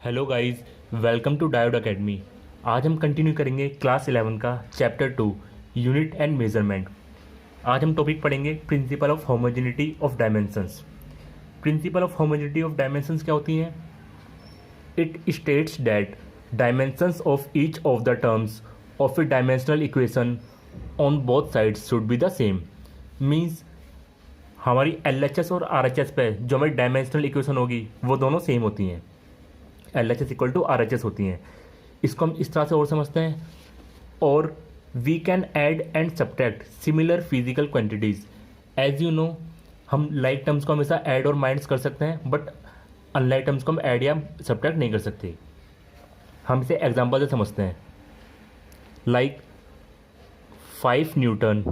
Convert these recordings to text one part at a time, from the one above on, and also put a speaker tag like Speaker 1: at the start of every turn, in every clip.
Speaker 1: Hello guys, welcome to Diode Academy. आज हम continue करेंगे क्लास 11 का चैप्टर 2 यूनिट एंड मेजरमेंट। आज हम टॉपिक पढ़ेंगे principal of homogeneity of dimensions. Principal of homogeneity of dimensions क्या होती हैं? It states that dimensions of each of the terms of A dimensional equation on both sides should be the same. Means हमारी LHS और RHS पे जो हमारी dimensional equation होगी वो दोनों सेम होती हैं। LHS इक्वल टू RHS होती हैं। इसको हम इस तरह से और समझते हैं। और we can add and subtract similar physical quantities. As you know, हम लाइक टर्म्स को हमेशा ऐड और माइनस कर सकते हैं, बट अनलाइक टर्म्स को हम ऐड या सब्ट्रैक्ट नहीं कर सकते। हम इसे एग्जाम्पल से समझते हैं। Like 5 newton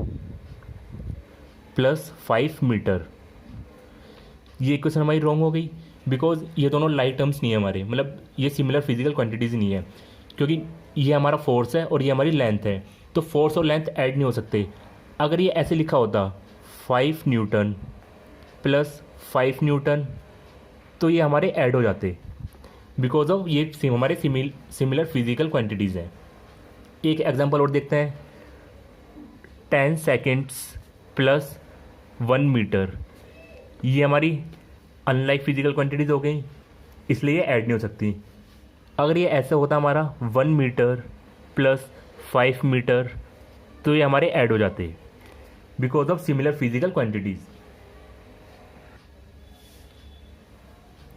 Speaker 1: plus 5 metre. ये इक्वेशन हमारी रॉन्ग हो गई बिकॉज ये दोनों लाइक टर्म्स नहीं है हमारे, मतलब ये सिमिलर फिजिकल क्वांटिटीज़ नहीं है, क्योंकि ये हमारा फोर्स है और ये हमारी लेंथ है, तो फोर्स और लेंथ ऐड नहीं हो सकते। अगर ये ऐसे लिखा होता 5 न्यूटन प्लस 5 न्यूटन, तो ये हमारे ऐड हो जाते बिकॉज ऑफ ये हमारे सिमिलर फिजिकल क्वांटिटीज़ हैं। एक एग्जांपल और देखते हैं। 10 सेकेंड्स प्लस 1 मीटर, ये हमारी अनलाइक फिजिकल क्वांटिटीज़ हो गई, इसलिए ये ऐड नहीं हो सकती। अगर ये ऐसे होता हमारा 1 मीटर प्लस 5 मीटर, तो ये हमारे ऐड हो जाते because of similar physical quantities.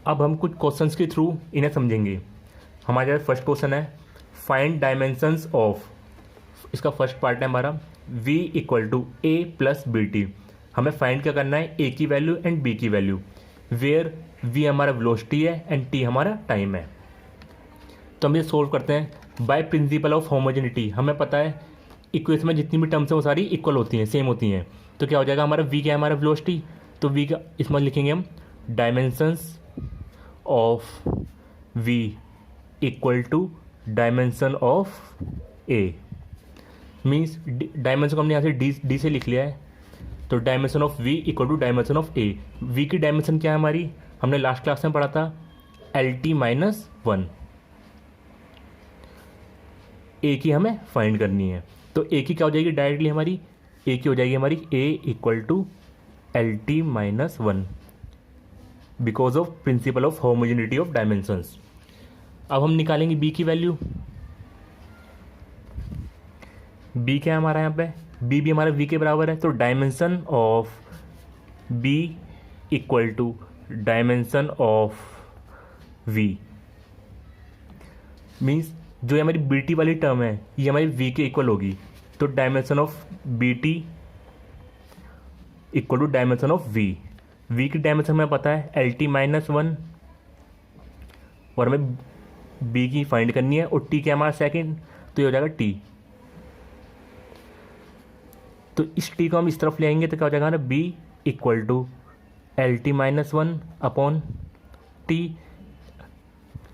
Speaker 1: अब हम कुछ क्वेश्चंस के थ्रू इन्हें समझेंगे। हमारे पास फर्स्ट क्वेश्चन है, फाइंड डायमेंशंस ऑफ। इसका फर्स्ट पार्ट है हमारा v equal to a plus B T. हमें फाइंड क्या करना है? a की वैल्यू एंड b की वैल्यू, वेयर v हमारा वेलोसिटी है एंड t हमारा टाइम है। तो हम ये सोल्व करते हैं बाय प्रिंसिपल ऑफ होमोजेनिटी। हमें पता है इक्वेशन में जितनी भी टर्म्स हैं वो सारी इक्वल होती हैं, सेम होती हैं। तो क्या हो जाएगा? हमारा v क्या है? हमारा वेलोसिटी। तो v का इसमें लिखेंगे हम dimensions of v equal to dimension of a। Means dimension को हमने यहाँ से d से लिख लिया है, तो dimension of v equal to dimension of a। v की डायमेंशन क्या है हमारी? हमने लास्ट क्लास में पढ़ा था LT-1। a की हमें फाइंड करनी है, तो a की क्या हो जाएगी डायरेक्टली हमारी? a की हो जाएगी हमारी a equal to LT-1 because of principle of homogeneity of dimensions. अब हम निकालेंगे b की वैल्यू। b क्या है हमारा यहाँ पे? b भी हमारा v के बराबर है, तो dimension of b equal to dimension of v। Means जो ये हमारी बी टी वाली टर्म है ये हमारी v के इक्वल होगी, तो dimension of B T equal to dimension of v। v की डायमेंशन हमें पता है LT-1, और हमें b की फाइंड करनी है, और t क्या हमारा सेकेंड, तो ये हो जाएगा t। तो इस t को हम इस तरफ ले आएंगे तो क्या हो जाएगा ना? b equal to LT-1 upon t।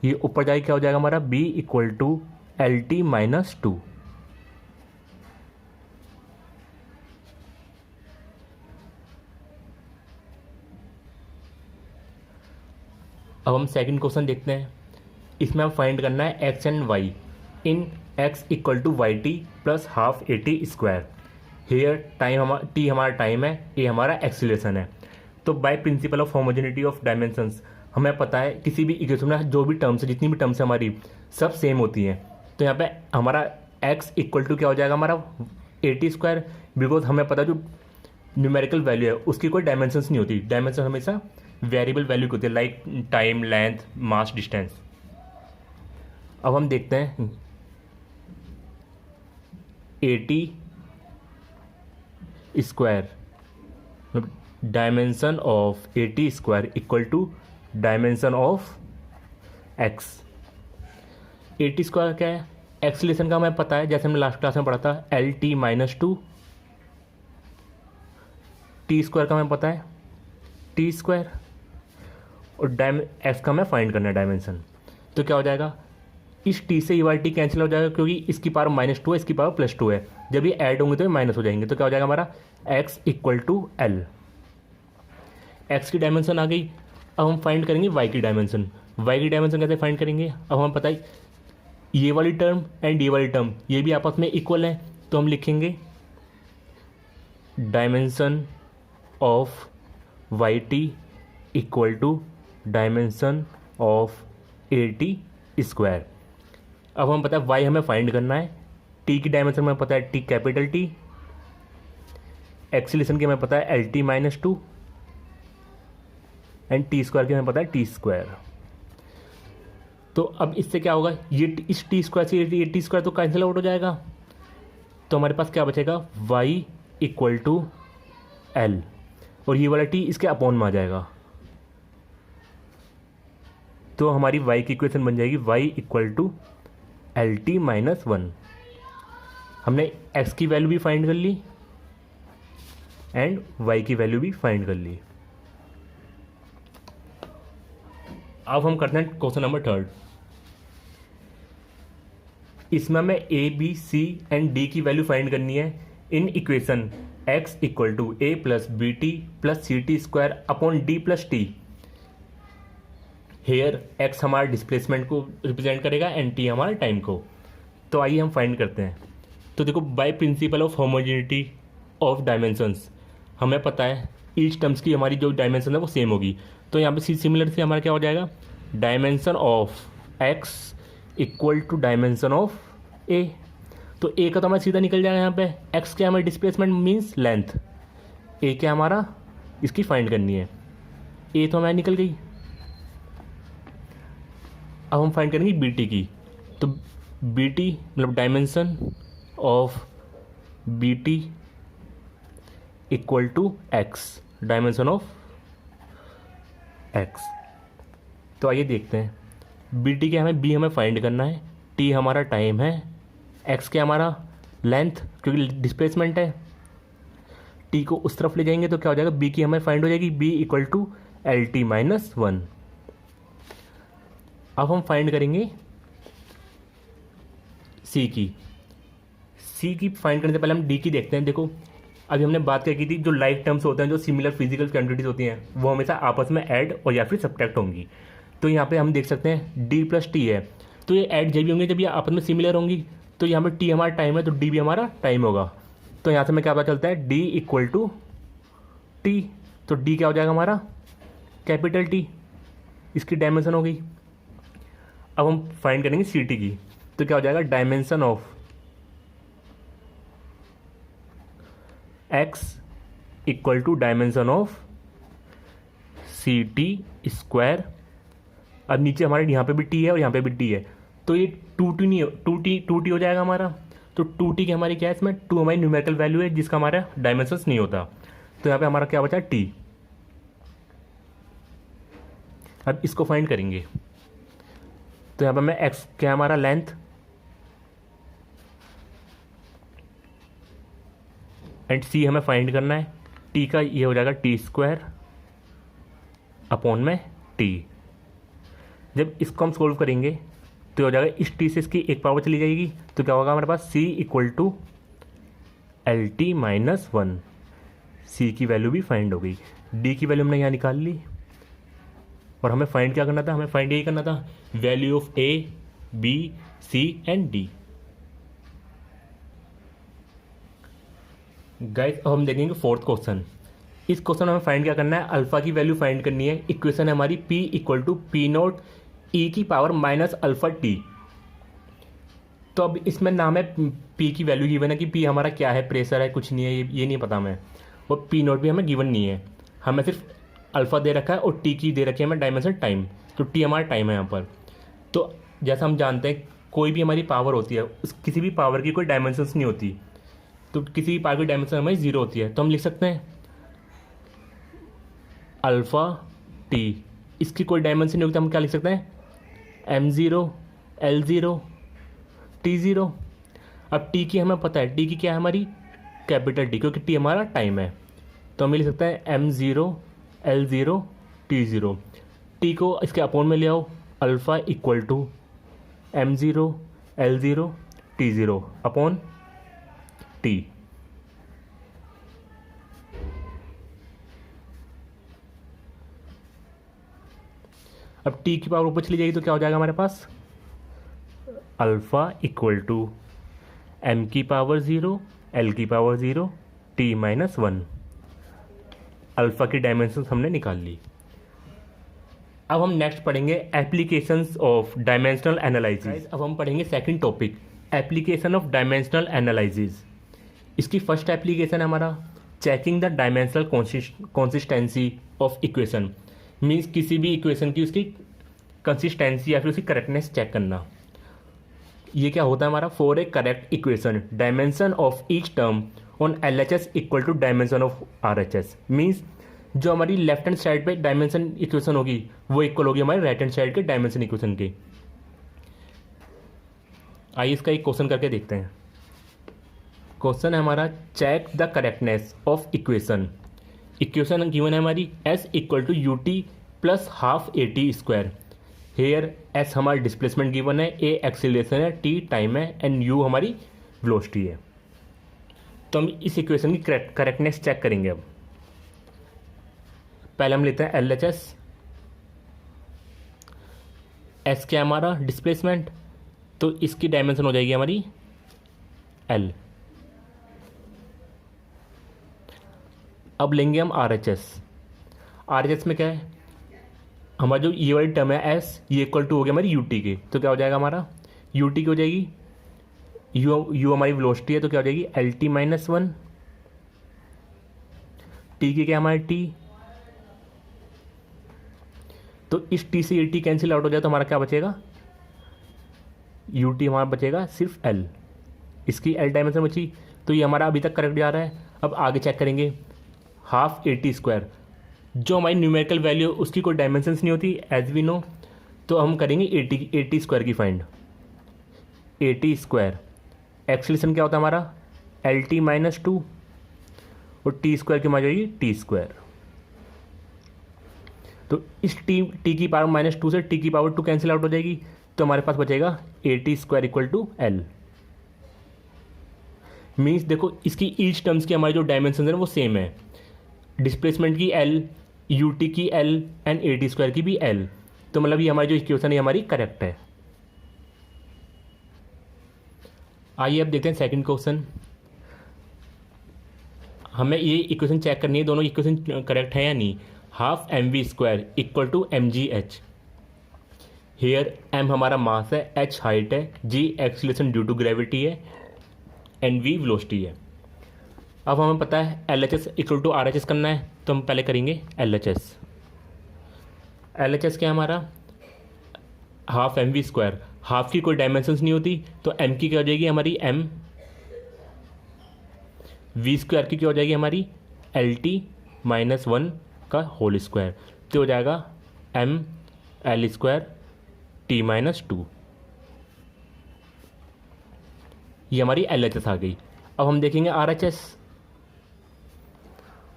Speaker 1: ये ऊपर जाके क्या हो जाएगा हमारा? b equal to LT-2। अब हम सेकंड क्वेश्चन देखते हैं। इसमें हम फाइंड करना है x and y in x equal to Y T plus half AT square. Here time t हमारा टाइम है, a हमारा एक्सीलरेशन है। तो by principle of homogeneity of dimensions हमें पता है किसी भी इक्वेशन में जो भी टर्म्स है, जितनी भी टर्म्स है हमारी, सब सेम होती हैं। तो यहाँ पे हमारा x इक्वल टू क्या हो जाएगा हमारा? AT स्क्वायर, बिकॉज हमें पता है जो न्यूमेरिकल वैल्यू है उसकी कोई डायमेंशंस नहीं होती। डायमेंशन हमेशा वेरिएबल वैल्यू की होती है, like time, length, mass, distance. अब हम देखते हैं AT square, dimension of AT square equal to dimension of x। AT square क्या है? एक्सीलरेशन का हमें पता है, जैसे हमने लास्ट क्लास में पढ़ा था LT-2। t स्क्वायर का हमें पता है t स्क्वायर, और x का हमें फाइंड करना है डायमेंशन। तो क्या हो जाएगा? इस t से t कैंसिल हो जाएगा, क्योंकि इसकी पावर -2 है, इसकी पावर +2 है। जब ये ऐड होंगे तो ये माइनस हो जाएंगे, तो क्या हो जाएगा हमारा? x equal to L। x की डायमेंशन आ गई। अब हम फाइंड करेंगे y की डायमेंशन। वाई की डायमेंशन कैसे फाइंड करेंगे, अब हमें पता है ये वाली टर्म एंड ये वाली टर्म ये भी आपस में इक्वल है, तो हम लिखेंगे dimension of Y T equal to dimension of A T square. अब हमें पता है वाई हमें फाइंड करना है, टी की डायमेंशन हमें पता है टी कैपिटल टी, एक्सीलेशन की हमें पता है L T minus two, and T square की हमें पता है टी स्क्वायर। तो अब इससे क्या होगा, ये इस टी स्क्वायर से ये टी स्क्वायर तो कैंसिल आउट हो जाएगा, तो हमारे पास क्या बचेगा वाई इक्वल टू एल, और ये वाला टी इसके अपॉन में आ जाएगा, तो हमारी y की इक्वेशन बन जाएगी y equal to L T minus one. हमने x की वैल्यू भी फाइंड कर ली एंड y की वैल्यू भी फाइंड कर ली। अब हम करते हैं क्वेश्चन नंबर 3। इसमें हमें a b c and d की वैल्यू फाइंड करनी है in equation x equal to a plus B T plus C T square upon D plus T. Here x हमारा डिस्प्लेसमेंट को रिप्रेजेंट करेगा एंड t हमारा time को। तो आइए हम फाइंड करते हैं। तो देखो by principle of homogeneity of dimensions हमें पता है ईच टर्म्स की हमारी जो डायमेंशन है वो सेम होगी, तो यहाँ पे सिमिलर से हमारा क्या हो जाएगा dimension of x equal to dimension of a। तो a का तो हमारा सीधा निकल जाएगा, यहाँ पे x क्या हमारी डिस्प्लेसमेंट मीन्स लेंथ, a क्या हमारा इसकी फाइंड करनी है, a तो हमारी निकल गई। अब हम फाइंड करेंगे बी टी की, तो बी टी मतलब dimension of B T equal to X, dimension of X. तो आइए देखते हैं बी टी क्या हमें बी हमें फाइंड करना है, टी हमारा टाइम है, एक्स क्या हमारा लेंथ क्योंकि डिस्प्लेसमेंट है, टी को उस तरफ ले जाएंगे तो क्या हो जाएगा बी की हमें फाइंड हो जाएगी B equal to L T minus one. अब हम फाइंड करेंगे सी की, सी की फाइंड करने से पहले हम डी की देखते हैं। देखो अभी हमने बात क्या की थी, जो लाइक टर्म्स होते हैं जो सिमिलर फिजिकल क्वांटिटीज होती हैं वो हमेशा आपस में ऐड और या फिर सब्ट्रैक्ट होंगी। तो यहाँ पे हम देख सकते हैं डी प्लस टी है, तो ये ऐड जब भी होंगे जब ये आपस में सिमिलर होंगी, तो यहाँ पे टी हमारा टाइम है तो डी भी हमारा टाइम होगा। तो यहाँ से हमें क्या पता चलता है डी इक्वल टू टी, तो डी क्या हो जाएगा हमारा कैपिटल टी, इसकी डायमेंशन हो गई। अब हम फाइंड करेंगे सी टी की, तो क्या हो जाएगा dimension of x equal to dimension of C T square. अब नीचे हमारे यहाँ पे भी t है और यहाँ पे भी t है, तो ये टू टी हो जाएगा हमारा। तो टू टी की हमारी क्या है, इसमें टू हमारी न्यूमेरिकल वैल्यू है जिसका हमारा डायमेंशंस नहीं होता, तो यहाँ पे हमारा क्या बचा t। अब इसको फाइंड करेंगे, तो यहाँ पे मैं x क्या हमारा लेंथ एंड c हमें फाइंड करना है, t का ये हो जाएगा टी स्क्वायर अपॉन में t। जब इसको हम सोल्व करेंगे तो हो जाएगा इस t से इसकी एक पावर चली जाएगी, तो क्या होगा हमारे पास c equal to L T minus one. C की वैल्यू भी फाइंड हो गई, d की वैल्यू हमने यहाँ निकाल ली, और हमें फाइंड क्या करना था, हमें फाइंड यही करना था value of a b c and d। Guys अब हम देखेंगे फोर्थ क्वेश्चन। इस क्वेश्चन में हमें फाइंड क्या करना है, अल्फा की वैल्यू फाइंड करनी है। इक्वेशन है हमारी p equal to P naught e की पावर माइनस अल्फा टी। तो अब इसमें नाम है p की वैल्यू गिवन है कि p हमारा क्या है, प्रेशर है, कुछ नहीं है, ये नहीं पता हमें, और p नोट भी हमें गिवन नहीं है, हमें सिर्फ अल्फा दे रखा है और t की दे रखी है हमें डायमेंशन टाइम, तो t हमारा टाइम है यहाँ पर। तो जैसा हम जानते हैं कोई भी हमारी पावर होती है उस किसी भी पावर की कोई डायमेंशंस नहीं होती, तो किसी भी पावर की डायमेंशन हमारी जीरो होती है, तो हम लिख सकते हैं अल्फ़ा टी, इसकी कोई डायमेंशन नहीं होती, हम क्या लिख सकते हैं m0 l0 t0। अब t की हमें पता है, t की क्या है हमारी कैपिटल T, क्योंकि t हमारा टाइम है, तो हम लिख सकते हैं m0 l0 t0। t को इसके अपॉन में ले आओ, alpha equal to m0 l0 t0 upon t। अब टी की पावर ऊपर चली जाएगी तो क्या हो जाएगा हमारे पास, अल्फ़ा इक्वल टू एम की पावर 0 एल की पावर 0 टी माइनस 1। अल्फ़ा की डायमेंशन हमने निकाल ली। अब हम नेक्स्ट पढ़ेंगे एप्लीकेशंस ऑफ डायमेंशनल एनालिसिस। अब हम पढ़ेंगे second topic, application of dimensional analysis. इसकी फर्स्ट एप्लीकेशन है हमारा checking the dimensional consistency of equation. Means किसी भी इक्वेशन की उसकी कंसिस्टेंसी या फिर उसकी करेक्टनेस चेक करना। ये क्या होता है हमारा, for a correct equation dimension of each term on L H S equal to dimension of R H S. Means जो हमारी लेफ्ट हैंड साइड पे डायमेंशन इक्वेशन होगी वो इक्वल होगी हमारे राइट हैंड साइड के डायमेंशन इक्वेशन के। आइए इसका एक क्वेश्चन करके देखते हैं। क्वेश्चन है हमारा check the correctness of equation. Equation given है हमारी S equal to U T plus half A T square. Here S हमारा डिस्प्लेसमेंट गिवन है, ए एक्सीलरेशन है, टी टाइम है एंड यू हमारी वेलोसिटी है। तो हम इस इक्वेशन की करेक्टनेस चेक करेंगे। अब पहले हम लेते हैं एल एच एस। एस क्या है हमारा डिस्प्लेसमेंट, तो इसकी डायमेंशन हो जाएगी हमारी एल। अब लेंगे हम are H S. Are H S में क्या है, हमारा जो ये वाली टर्म है एस, ये इक्वल टू हो गया हमारी यू टी के। तो क्या हो जाएगा हमारा, यू टी की हो जाएगी, यू हमारी वेलोसिटी है तो क्या हो जाएगी एल टी माइनस 1। टी की क्या हमारी टी, तो इस टी से ये टी कैंसिल आउट हो जाए तो हमारा क्या बचेगा, यू टी हमारा बचेगा सिर्फ एल। इसकी एल डायमेंशन बची, तो ये हमारा अभी तक करेक्ट जा रहा है। अब आगे चेक करेंगे हाफ ए टी स्क्वायर। जो हमारी न्यूमेरिकल वैल्यू उसकी कोई डायमेंशंस नहीं होती एज वी नो, तो हम करेंगे ए टी स्क्वायर की फाइंड। ए टी स्क्वायर एक्सेलरेशन क्या होता है हमारा एल टी माइनस 2 और टी स्क्वायर की हमारी जाएगी टी स्क्वायर। तो इस टी की पावर माइनस 2 से टी की पावर 2 कैंसिल आउट हो जाएगी, तो हमारे पास बचेगा A T square equal to L. Means देखो इसकी ईच टर्म्स की हमारी जो डायमेंशन है वो सेम है, डिस्प्लेसमेंट की एल, यू टी की L and A T square की भी एल। तो मतलब ये हमारी जो इक्वेशन है हमारी करेक्ट है। आइए अब देखते हैं सेकंड क्वेश्चन। हमें ये इक्वेशन चेक करनी है दोनों इक्वेशन करेक्ट है या नहीं। Half M V square equal to M G H. Here M हमारा मास है, एच हाइट है, G acceleration due to gravity है एंड वी वेलोसिटी है। अब हमें पता है L H S equal to R H S करना है, तो हम पहले करेंगे L H S. L H S क्या है हमारा half M V square. Half की कोई डायमेंशंस नहीं होती, तो एम की क्या हो जाएगी हमारी एम, वी स्क्वायर की क्या हो जाएगी हमारी एल टी माइनस 1 का होल स्क्वायर। तो हो जाएगा M L square T minus 2। ये हमारी एल एच एस आ गई। अब हम देखेंगे are H S.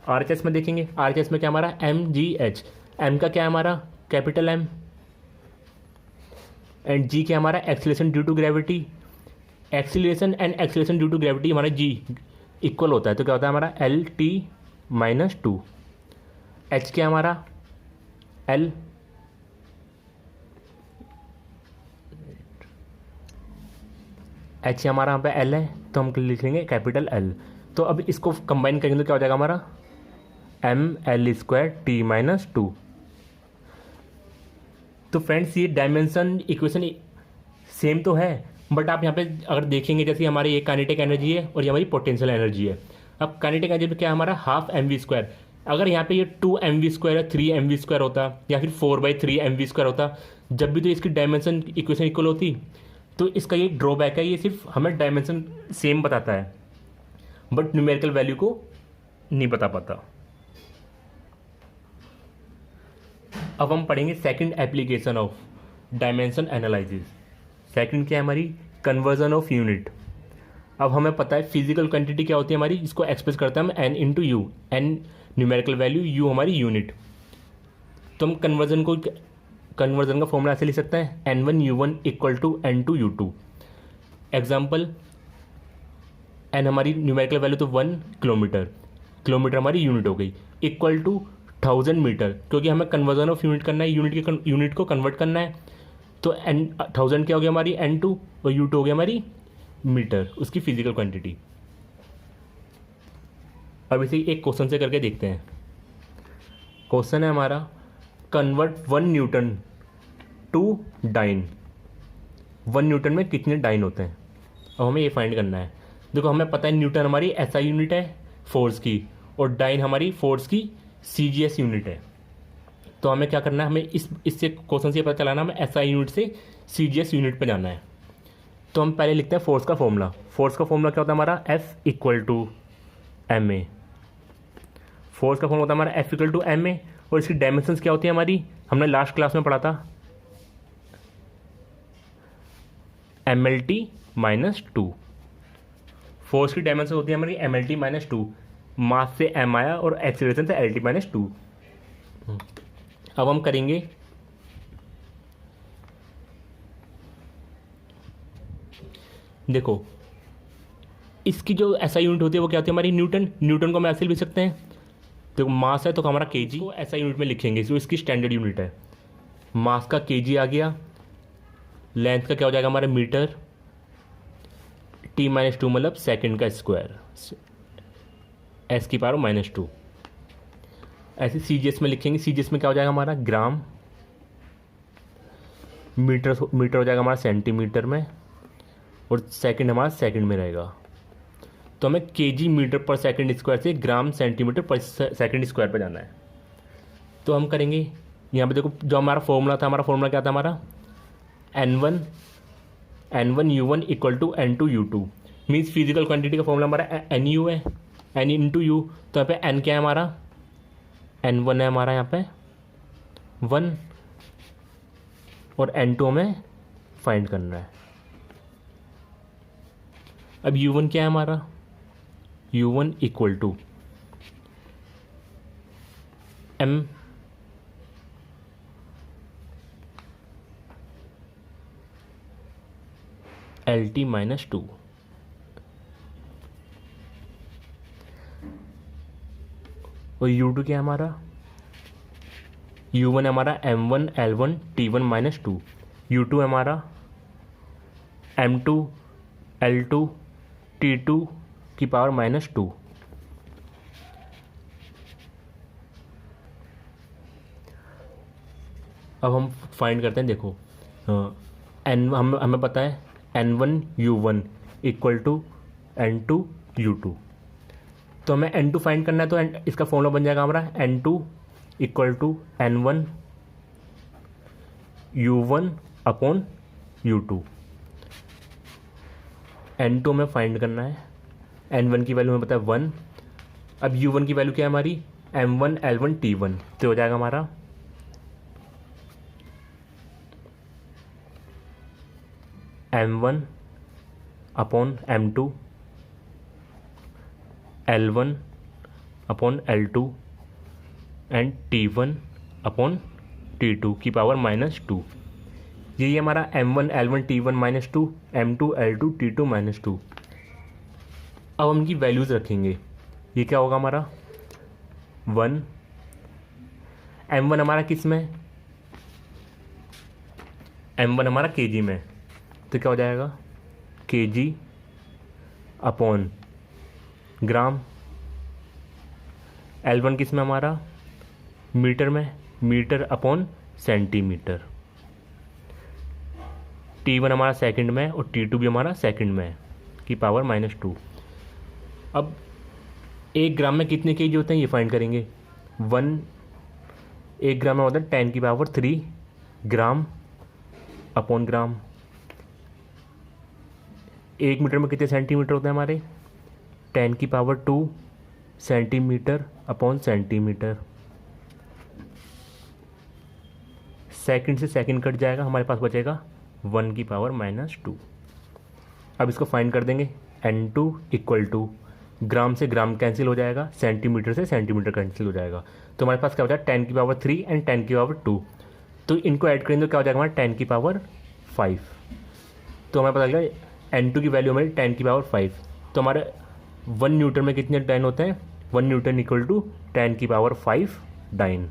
Speaker 1: Are H S में देखेंगे, आर एच एस में क्या हमारा एम जी एच। एम का क्या है हमारा कैपिटल एम एंड जी क्या हमारा acceleration due to gravity. Acceleration and acceleration due to gravity हमारा जी इक्वल होता है, तो क्या होता है हमारा एल टी माइनस 2। एच क्या हमारा एल, एच हमारा यहाँ पे एल है तो हम लिख लेंगे कैपिटल एल। तो अब इसको कंबाइन करेंगे तो क्या हो जाएगा हमारा M L square T minus 2। तो फ्रेंड्स ये डायमेंशन इक्वेशन सेम तो है, बट आप यहाँ पे अगर देखेंगे जैसे हमारी ये काइनेटिक एनर्जी है और ये हमारी पोटेंशियल एनर्जी है। अब काइनेटिक एनर्जी क्या है हमारा हाफ एम वी स्क्वायर। अगर यहाँ पे ये 2 एम वी स्क्वायर है 3 एम वी स्क्वायर होता या फिर 4/3 एम वी स्क्वायर होता, जब भी तो इसकी डायमेंशन इक्वेशन इक्वल होती। तो इसका ये ड्रॉबैक है, ये सिर्फ हमें डायमेंशन सेम बताता है बट न्यूमेरिकल वैल्यू को नहीं बता पाता। अब हम पढ़ेंगे second application of dimension analysis. Second क्या है हमारी कन्वर्जन ऑफ यूनिट। अब हमें पता है फिजिकल क्वांटिटी क्या होती है हमारी, इसको एक्सप्रेस करते हैं हम N into U, N numerical value, U हमारी यूनिट। तो हम कन्वर्जन का फॉर्मूला ऐसे लिख सकते हैं N1U1 equal to N2U2। Example N हमारी न्यूमेरिकल वैल्यू तो 1 किलोमीटर, किलोमीटर हमारी यूनिट हो गई, इक्वल टू 1000 मीटर, क्योंकि हमें कन्वर्जन ऑफ यूनिट करना है, यूनिट को कन्वर्ट करना है। तो एन 1000 क्या हो गया हमारी N2, और U2 हो गया हमारी मीटर, उसकी फिजिकल क्वांटिटी। अब इसे एक क्वेश्चन से करके देखते हैं। क्वेश्चन है हमारा, convert 1 newton to dyne. 1 newton में कितने डाइन होते हैं, अब हमें ये फाइंड करना है। देखो हमें पता है न्यूटन हमारी SI यूनिट है फोर्स की, और डाइन हमारी फोर्स की CGS यूनिट है। तो हमें क्या करना है, हमें इससे क्वेश्चन से पता चलाना, हमें SI यूनिट से CGS यूनिट पे जाना है। तो हम पहले लिखते हैं फोर्स का फॉर्मूला। फोर्स का फॉर्मूला क्या होता है हमारा, F = ma। फोर्स का फॉर्मूला होता है हमारा F = ma, और इसकी डायमेंशंस क्या होती है हमारी, हमने लास्ट क्लास में पढ़ा था, MLT-2। फोर्स की डायमेंशन होती है हमारी MLT-2, मास से M आया और एक्सीलरेशन से LT-2। अब हम करेंगे, देखो इसकी जो SI यूनिट होती है वो क्या होती है हमारी न्यूटन। न्यूटन को हम ऐसे लिख सकते हैं, देखो मास है तो हमारा kg को SI यूनिट में लिखेंगे, जो इसकी स्टैंडर्ड यूनिट है। मास का kg आ गया, लेंथ का क्या हो जाएगा हमारा मीटर, T-2 मतलब सेकेंड का स्क्वायर, S⁻²। ऐसे CGS में लिखेंगे, CGS में क्या हो जाएगा हमारा ग्राम, मीटर हो जाएगा हमारा सेंटीमीटर में, और सेकंड हमारा सेकंड में रहेगा। तो हमें kg मीटर पर सेकंड स्क्वायर से ग्राम सेंटीमीटर पर सेकंड स्क्वायर पर जाना है। तो हम करेंगे, यहाँ पे देखो जो हमारा फॉर्मूला था, हमारा फॉर्मूला क्या था हमारा, N1 U1 = N2 U2। Means physical quantity का फॉर्मूला हमारा NU है, N × U। तो यहाँ पे N क्या है हमारा, N1 है हमारा यहाँ पे 1, और N2 हमें फाइंड करना है। अब U1 क्या है हमारा, U1 = M LT-2। और U2 क्या है हमारा, U1 है हमारा M1 L1 T1-2। U2 है हमारा M2 L2 T2⁻²। अब हम फाइंड करते हैं, देखो हमें पता है N1 U1 = N2 U2। तो हमें N2 फाइंड करना है, तो इसका फॉर्मूला बन जाएगा हमारा N2 = N1 U1 / U2। N2 हमें फाइंड करना है, N1 की वैल्यू हमें पता है 1। अब U1 की वैल्यू क्या है हमारी, M1 L1 T1। तो हो जाएगा हमारा M1 / M2 L1 / L2 and T1 / T2 की पावर -2। यही हमारा M1 L1 T1 -2, M2 L2 T2 -2। अब हम इनकी वैल्यूज़ रखेंगे। ये क्या होगा हमारा 1, M1 हमारा किस में, M1 हमारा kg में, तो क्या हो जाएगा kg / ग्राम। L1 किस में हमारा मीटर में, मीटर / सेंटीमीटर। T1 हमारा सेकंड में, और T2 भी हमारा सेकंड में की पावर -2। अब 1 ग्राम में कितने kg होते हैं ये फाइंड करेंगे। 1 ग्राम में होता है 10³ ग्राम / ग्राम। 1 मीटर में कितने सेंटीमीटर होते हैं हमारे, 10⁻² सेंटीमीटर / सेंटीमीटर। सेकंड से सेकंड कट जाएगा, हमारे पास बचेगा 1 की पावर -2। अब इसको फाइंड कर देंगे। N2 = ग्राम से ग्राम कैंसिल हो जाएगा, सेंटीमीटर से सेंटीमीटर कैंसिल हो जाएगा। तो हमारे पास क्या हो जाएगा 10³ एंड 10⁻²। तो इनको ऐड करेंगे तो क्या हो जाएगा हमारा 10⁵। तो हमें पता चलेगा N2 की वैल्यू हमारी 10⁵। तो हमारे 1 न्यूटन में कितने डाइन होते हैं, 1 न्यूटन = 10⁵ डाइन।